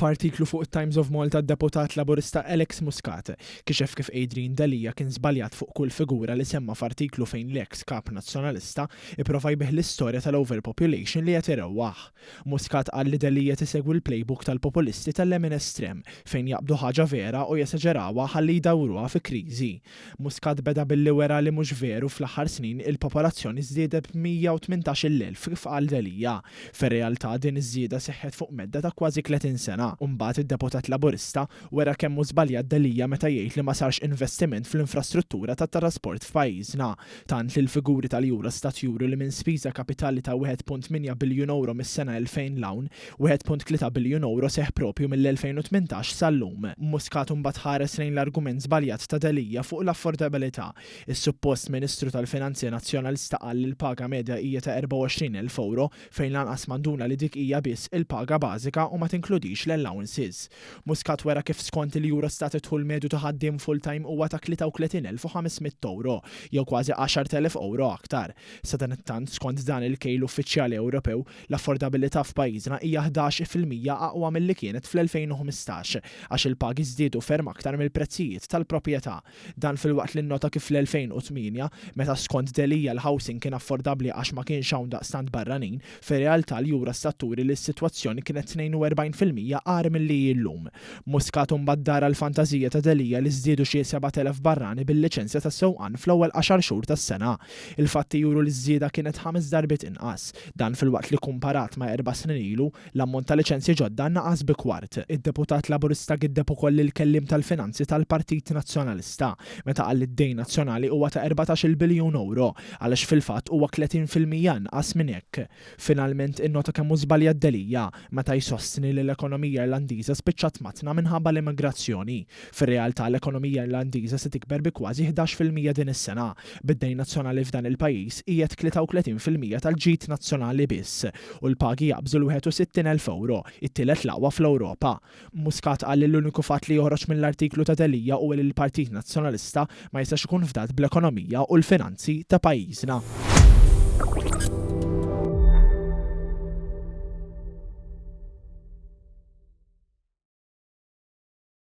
F'artiklu fuq it-Times of Malta d-deputat Laburista Alex Muscat kixef kif Adrian Dalija kien żbaljat fuq kull figura li semma f'artiklu fejn l-eks kap nazzjonalista ipprova jbih l-istorja tal-overpopulation li qed irewwaħ. Muscat qal li Dalija tisegwi l-playbook tal-populisti tal-lemin estrem fejn jaqbdu ħaġa vera u jesaġerawha ħalli jdawruha fi kriżi. Muscat beda billi wera li mhux veru fl-aħħar snin il-popolazzjoni żdiedet b'118,000 kif qal Dalija. Fir-realtà din iż-żieda seħħet fuq medda ta' kważi 30 sena. Mbagħad id-deputat Laburista wera kemm hu żbaljat Dalija meta jgħid li ma sarx investiment fl-infrastruttura tat-trasport f'pajjiżna. Tant li l-figuri tal-Eurostat juru li minn spiża kapitali ta' 1.8 biljun euro mis-sena 2000 l-hawn, 1.3 biljun euro seħħ propju mill-2018 sal-lum. Muscat mbagħad ħares lejn l-argument żbaljat ta' Dalija fuq l-affordabilità. Is-suppost Ministru tal-Finanzi Nazzjonalista qal li l-paga medja hija ta' 24,000 euro fejn lanqas manduna li dik hija biss il-paga bażika u ma tinkludix l-allowances. Muscat wera kif skont il-Eurostat idħul medju ta' ħaddiem full-time huwa ta' 33,500 euro, jew kważi 10,000 euro aktar. Sa dan it-tant skont dan il-kejl uffiċjali Ewropew, l-affordabilità f'pajjiżna hija 11% aqwa milli kienet fl-2015 għax il-pagi żdiedu ferm aktar mill-prezzijiet tal-proprjetà. Dan filwaqt li nnota kif fl-2008 meta skont Dalija l-housing kien affordabbli għax ma kienx hawn daqstant barranin, fir-realtà l-Eurostat turi li s-sitwazzjoni kienet 42% qar milli llum. Muscat mbagħad dara l-fantażija ta' Dalija li żdiedu xi 7,000 barrani bil-liċenzja tas-sewqan fl-ewwel 10 xhur tas-sena. Il-fatti juru li żieda kienet 5 darbiet inqas. Dan filwaqt li kumparat ma' 4 snin ilu l-ammont ta' liċenzji ġodda naqas bi kwart. Id-deputat Laburista giddeb ukoll il-kellim tal-Finanzi tal-Partit Nazzjonalista meta qal li d-dejn nazzjonali huwa ta' 14 biljun euro għaliex fil-fatt huwa 30% inqas minn hekk. Finalment innota kemm hu żbaljat Dalija meta jsostni li l-ekonomija Irlandiża spiċċat matna minħabba l-immigrazzjoni. Fir-realtà l-ekonomija Irlandiża se tikber bi kważi 11% din is-sena. Bid-dejn nazzjonali f'dan il-pajjiż qiegħed 33% tal-ġid nazzjonali biss u l-pagi jaqbżu l-61,000 euro, it-tielet l-aqwa fl-Ewropa. Muscat qal li l-uniku fatt li joħroġ mill-artiklu ta' Dalija u li l-Partit Nazzjonalista ma jistax ikun fdat bl-ekonomija u l-finanzi ta' pajjiżna.